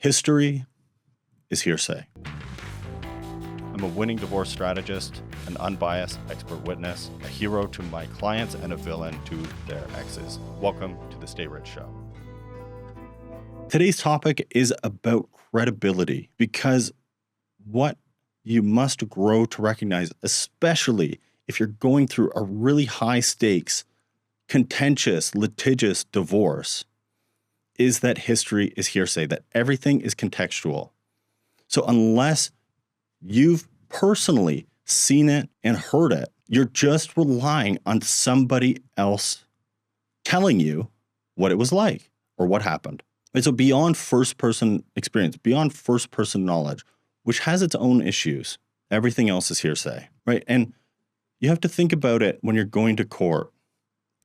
History is hearsay. I'm a winning divorce strategist, an unbiased expert witness, a hero to my clients, and a villain to their exes. Welcome to the Stay Rich Show. Today's topic is about credibility, because what you must grow to recognize, especially if you're going through a really high stakes, contentious, litigious divorce, is that history is hearsay, that everything is contextual. So unless you've personally seen it and heard it, you're just relying on somebody else telling you what it was like or what happened. And so beyond first-person experience, beyond first-person knowledge, which has its own issues, everything else is hearsay, right? And you have to think about it when you're going to court.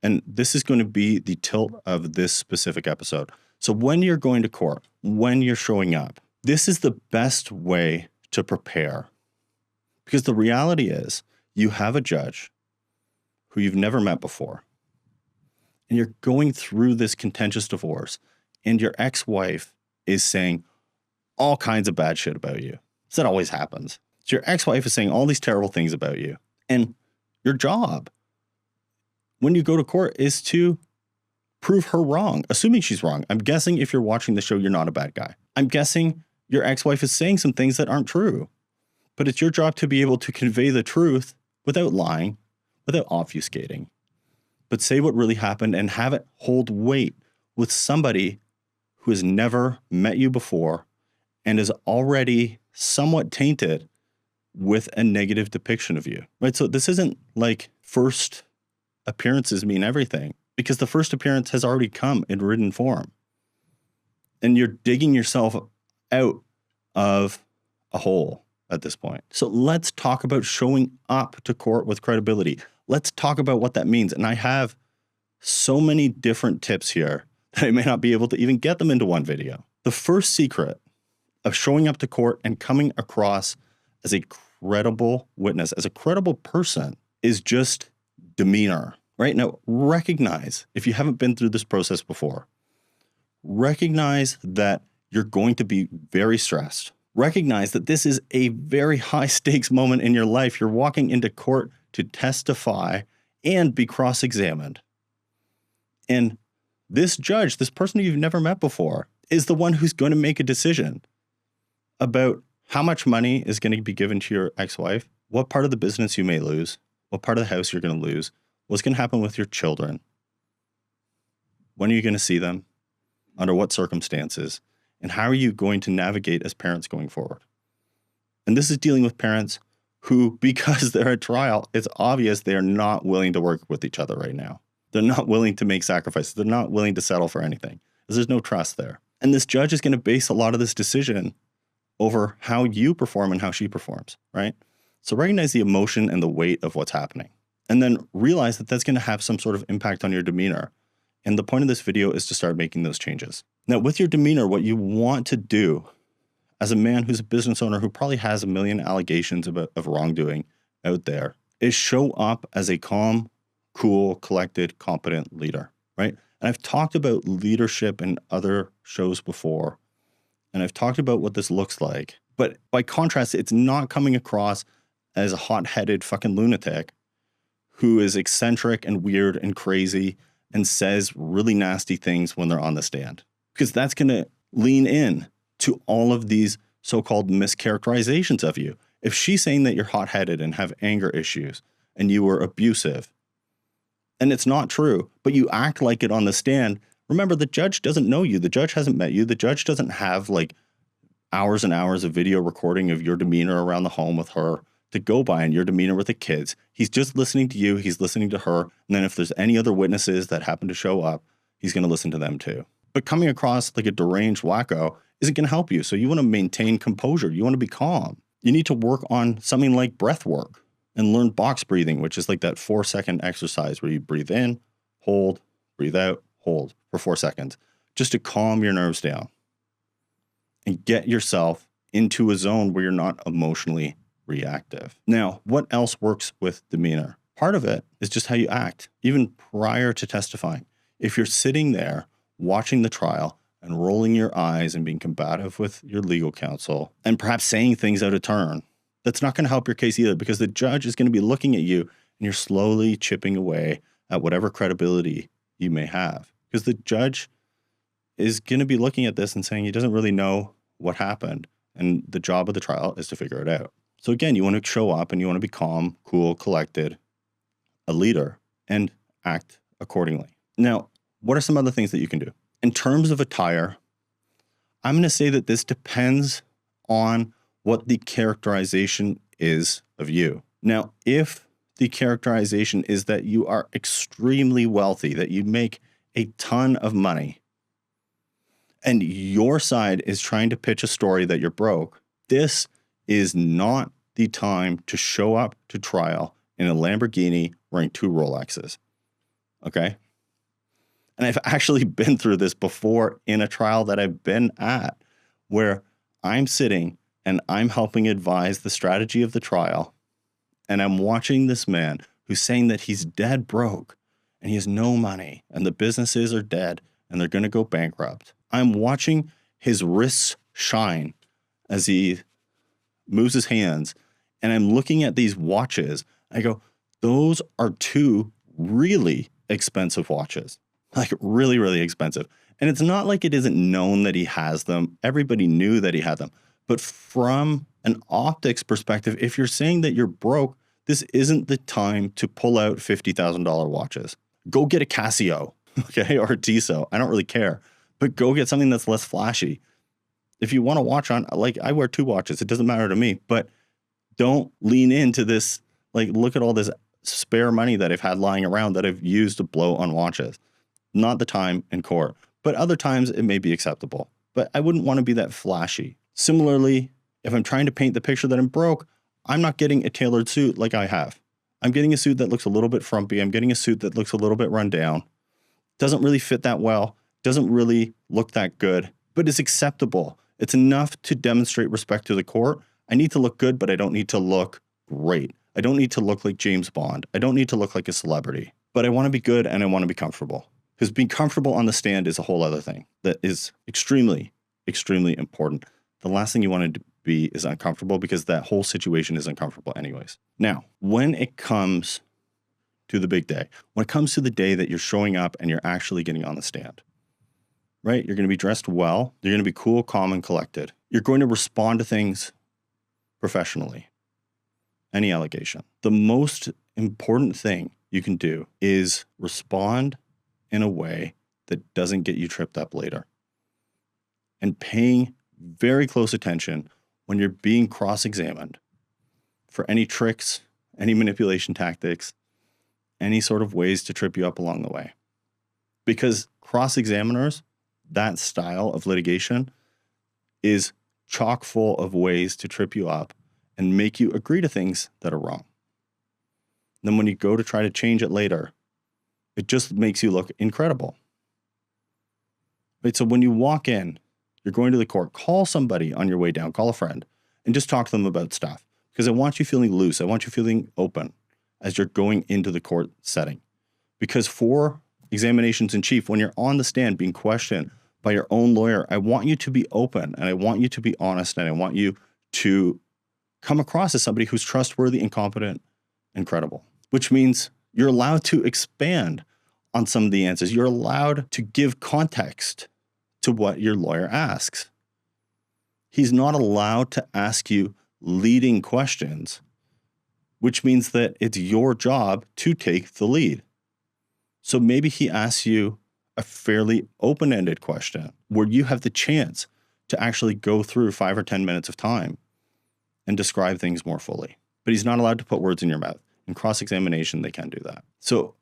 And this is going to be the tilt of this specific episode. So when you're going to court, when you're showing up, this is the best way to prepare. Because the reality is you have a judge who you've never met before, and you're going through this contentious divorce, and your ex-wife is saying all kinds of bad shit about you. So that always happens. So your ex-wife is saying all these terrible things about you, and your job when you go to court is to prove her wrong, assuming she's wrong. I'm guessing if you're watching the show, you're not a bad guy. I'm guessing your ex-wife is saying some things that aren't true, but it's your job to be able to convey the truth without lying, without obfuscating, but say what really happened and have it hold weight with somebody who has never met you before and is already somewhat tainted with a negative depiction of you, right? So this isn't like first appearances mean everything, because the first appearance has already come in written form. And you're digging yourself out of a hole at this point. So let's talk about showing up to court with credibility. Let's talk about what that means. And I have so many different tips here that I may not be able to even get them into one video. The first secret of showing up to court and coming across as a credible witness, as a credible person, is just demeanor. Right now, recognize, if you haven't been through this process before, recognize that you're going to be very stressed. Recognize that this is a very high stakes moment in your life. You're walking into court to testify and be cross-examined. And this judge, this person you've never met before, is the one who's going to make a decision about how much money is going to be given to your ex-wife, what part of the business you may lose, what part of the house you're going to lose, what's going to happen with your children, when are you going to see them, under what circumstances, and how are you going to navigate as parents going forward. And this is dealing with parents who, because they're at trial, it's obvious they are not willing to work with each other right now. They're not willing to make sacrifices. They're not willing to settle for anything, because there's no trust there. And this judge is going to base a lot of this decision over how you perform and how she performs, right? So recognize the emotion and the weight of what's happening. And then realize that that's going to have some sort of impact on your demeanor. And the point of this video is to start making those changes. Now, with your demeanor, what you want to do as a man who's a business owner who probably has a million allegations of wrongdoing out there is show up as a calm, cool, collected, competent leader, right? And I've talked about leadership in other shows before, and I've talked about what this looks like. But by contrast, it's not coming across as a hot-headed fucking lunatic who is eccentric and weird and crazy and says really nasty things when they're on the stand. Because that's going to lean in to all of these so-called mischaracterizations of you. If she's saying that you're hot-headed and have anger issues and you were abusive, and it's not true, but you act like it on the stand, remember, the judge doesn't know you. The judge hasn't met you. The judge doesn't have like hours and hours of video recording of your demeanor around the home with her to go by and your demeanor with the kids. He's just listening to you. He's listening to her. And then if there's any other witnesses that happen to show up, he's going to listen to them too. But coming across like a deranged wacko isn't going to help you. So you want to maintain composure. You want to be calm. You need to work on something like breath work and learn box breathing, which is like that 4-second exercise where you breathe in, hold, breathe out, hold for 4 seconds, just to calm your nerves down and get yourself into a zone where you're not emotionally reactive. Now, what else works with demeanor? Part of it is just how you act, even prior to testifying. If you're sitting there watching the trial and rolling your eyes and being combative with your legal counsel and perhaps saying things out of turn, that's not going to help your case either, because the judge is going to be looking at you and you're slowly chipping away at whatever credibility you may have. Because the judge is going to be looking at this and saying he doesn't really know what happened. And the job of the trial is to figure it out. So again, you want to show up and you want to be calm, cool, collected, a leader, and act accordingly. Now, what are some other things that you can do? In terms of attire, I'm going to say that this depends on what the characterization is of you. Now, if the characterization is that you are extremely wealthy, that you make a ton of money, and your side is trying to pitch a story that you're broke, this is not the time to show up to trial in a Lamborghini wearing 2 Rolexes. Okay? And I've actually been through this before in a trial that I've been at, where I'm sitting and I'm helping advise the strategy of the trial. And I'm watching this man who's saying that he's dead broke and he has no money and the businesses are dead and they're going to go bankrupt. I'm watching his wrists shine as he moves his hands, and I'm looking at these watches. I go, those are 2 really expensive watches, like really, really expensive. And it's not like it isn't known that he has them. Everybody knew that he had them. But from an optics perspective, if you're saying that you're broke, this isn't the time to pull out $50,000 watches. Go get a Casio, okay, or a Tissot. I don't really care. But go get something that's less flashy. If you want to watch on, like I wear 2 watches, it doesn't matter to me, but don't lean into this. Like, look at all this spare money that I've had lying around that I've used to blow on watches. Not the time in court, but other times it may be acceptable, but I wouldn't want to be that flashy. Similarly, if I'm trying to paint the picture that I'm broke, I'm not getting a tailored suit like I have. I'm getting a suit that looks a little bit frumpy. I'm getting a suit that looks a little bit run down. Doesn't really fit that well. Doesn't really look that good, but it's acceptable. It's enough to demonstrate respect to the court. I need to look good, but I don't need to look great. I don't need to look like James Bond. I don't need to look like a celebrity, but I want to be good and I want to be comfortable, because being comfortable on the stand is a whole other thing that is extremely, extremely important. The last thing you want to be is uncomfortable, because that whole situation is uncomfortable anyways. Now, when it comes to the big day, when it comes to the day that you're showing up and you're actually getting on the stand, right? You're going to be dressed well. You're going to be cool, calm, and collected. You're going to respond to things professionally. Any allegation. The most important thing you can do is respond in a way that doesn't get you tripped up later. And paying very close attention when you're being cross-examined for any tricks, any manipulation tactics, any sort of ways to trip you up along the way. Because cross-examiners, that style of litigation, is chock full of ways to trip you up and make you agree to things that are wrong. Then when you go to try to change it later, it just makes you look incredible. Right? So when you walk in, you're going to the court, call somebody on your way down, call a friend, and just talk to them about stuff. Because I want you feeling loose. I want you feeling open as you're going into the court setting. Because for examinations in chief, when you're on the stand being questioned by your own lawyer, I want you to be open and I want you to be honest and I want you to come across as somebody who's trustworthy and competent and credible, which means you're allowed to expand on some of the answers. You're allowed to give context to what your lawyer asks. He's not allowed to ask you leading questions, which means that it's your job to take the lead. So maybe he asks you a fairly open-ended question where you have the chance to actually go through 5 or 10 minutes of time and describe things more fully. But he's not allowed to put words in your mouth. In cross-examination, they can do that. So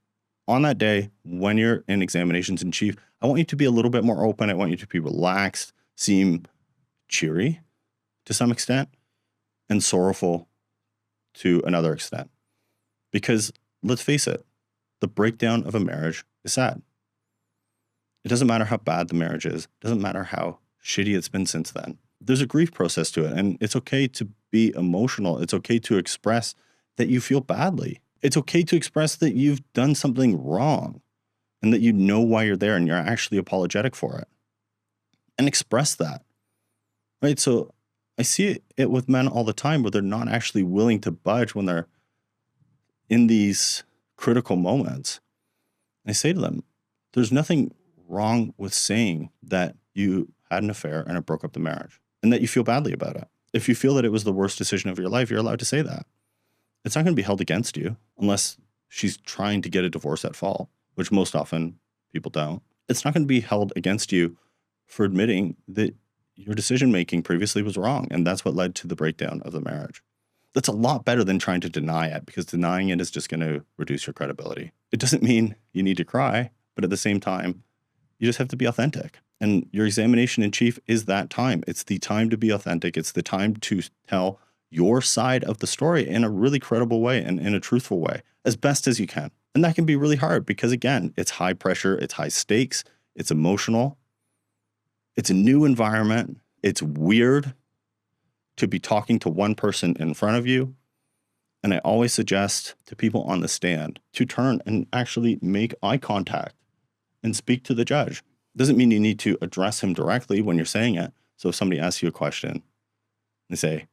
on that day, when you're in examinations in chief, I want you to be a little bit more open. I want you to be relaxed, seem cheery to some extent, and sorrowful to another extent. Because let's face it, the breakdown of a marriage is sad. It doesn't matter how bad the marriage is. It doesn't matter how shitty it's been since then. There's a grief process to it, and it's okay to be emotional. It's okay to express that you feel badly. It's okay to express that you've done something wrong and that you know why you're there and you're actually apologetic for it. and express that, right? So I see it with men all the time where they're not actually willing to budge when they're in these critical moments. I say to them, there's nothing wrong with saying that you had an affair and it broke up the marriage and that you feel badly about it. If you feel that it was the worst decision of your life, you're allowed to say that. It's not going to be held against you unless she's trying to get a divorce at fault, which most often people don't. It's not going to be held against you for admitting that your decision-making previously was wrong, and that's what led to the breakdown of the marriage. That's a lot better than trying to deny it, because denying it is just going to reduce your credibility. It doesn't mean you need to cry, but at the same time, you just have to be authentic. And your examination in chief is that time. It's the time to be authentic. It's the time to tell your side of the story in a really credible way and in a truthful way, as best as you can. And that can be really hard because, again, it's high pressure, it's high stakes, it's emotional, it's a new environment, it's weird to be talking to one person in front of you. And I always suggest to people on the stand to turn and actually make eye contact and speak to the judge. Doesn't mean you need to address him directly when you're saying it. So if somebody asks you a question, they say,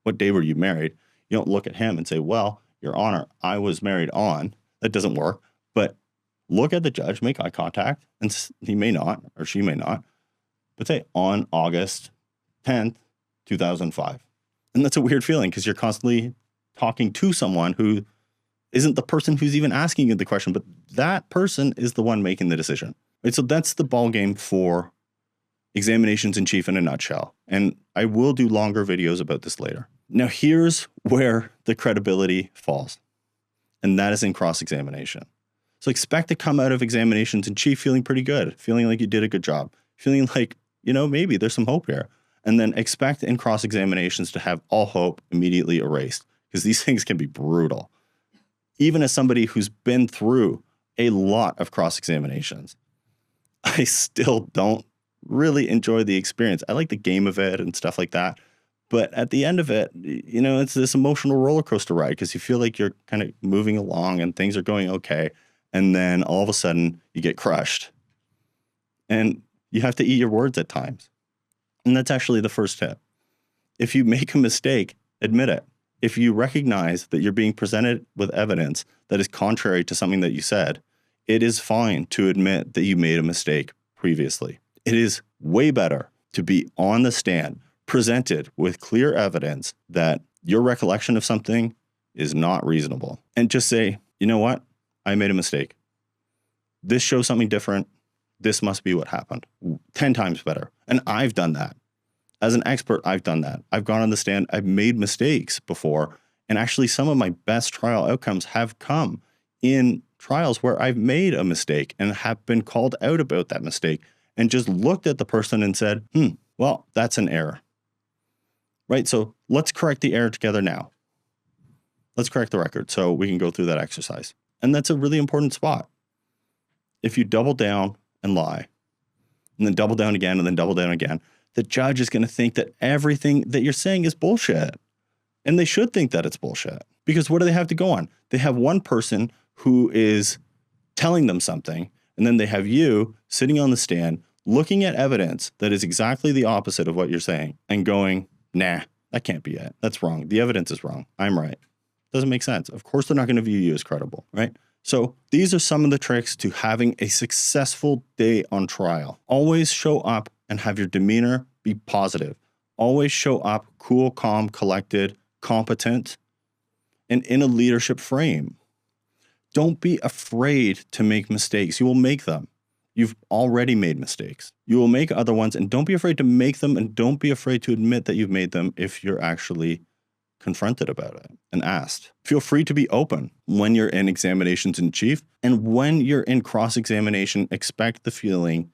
"What day were you married?" You don't look at him and say, "Well, Your Honor, I was married on." That doesn't work. But look at the judge, make eye contact, and he may not, or she may not, but say, "On August 10th, 2005. And that's a weird feeling because you're constantly talking to someone who isn't the person who's even asking you the question, but that person is the one making the decision. Right? So that's the ball game for examinations in chief in a nutshell. And I will do longer videos about this later. Now, here's where the credibility falls, and that is in cross-examination. So expect to come out of examinations in chief feeling pretty good, feeling like you did a good job, feeling like, maybe there's some hope here. And then expect in cross-examinations to have all hope immediately erased, because these things can be brutal. Even as somebody who's been through a lot of cross-examinations, I still don't really enjoy the experience. I like the game of it and stuff like that. But at the end of it, it's this emotional roller coaster ride because you feel like you're kind of moving along and things are going okay. And then all of a sudden you get crushed. And you have to eat your words at times. And that's actually the first tip. If you make a mistake, admit it. If you recognize that you're being presented with evidence that is contrary to something that you said, it is fine to admit that you made a mistake previously. It is way better to be on the stand, presented with clear evidence that your recollection of something is not reasonable, and just say, "You know what? I made a mistake. This shows something different. This must be what happened." 10 times better. And I've done that. As an expert, I've done that. I've gone on the stand. I've made mistakes before. And actually, some of my best trial outcomes have come in trials where I've made a mistake and have been called out about that mistake and just looked at the person and said, well, that's an error. Right? So let's correct the error together now. Let's correct the record so we can go through that exercise. And that's a really important spot. If you double down and lie, and then double down again, and then double down again, the judge is going to think that everything that you're saying is bullshit. And they should think that it's bullshit. Because what do they have to go on? They have one person who is telling them something, and then they have you sitting on the stand looking at evidence that is exactly the opposite of what you're saying and going, nah, that can't be it. That's wrong. The evidence is wrong. I'm right. Doesn't make sense. Of course, they're not going to view you as credible, right? So these are some of the tricks to having a successful day on trial. Always show up and have your demeanor be positive. Always show up cool, calm, collected, competent, and in a leadership frame. Don't be afraid to make mistakes. You will make them. You've already made mistakes. You will make other ones, and don't be afraid to make them, and don't be afraid to admit that you've made them if you're actually confronted about it and asked. Feel free to be open when you're in examinations in chief, and when you're in cross-examination, expect the feeling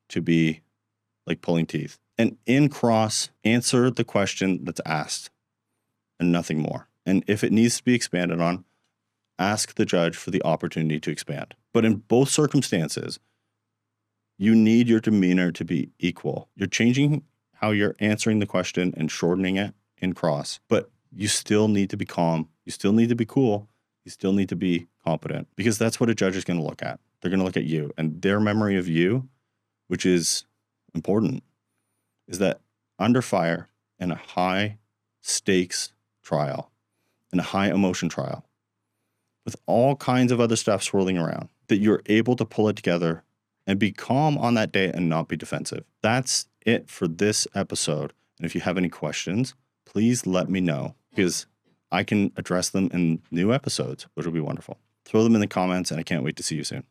to be like pulling teeth. And in cross, answer the question that's asked and nothing more. And if it needs to be expanded on, ask the judge for the opportunity to expand. But in both circumstances, you need your demeanor to be equal. You're changing how you're answering the question and shortening it in cross, but you still need to be calm. You still need to be cool. You still need to be competent, because that's what a judge is going to look at. They're going to look at you and their memory of you, which is important is that under fire in a high stakes trial, in a high emotion trial, with all kinds of other stuff swirling around, that you're able to pull it together and be calm on that day and not be defensive. That's it for this episode. And if you have any questions, please let me know, because I can address them in new episodes, which will be wonderful. Throw them in the comments, and I can't wait to see you soon.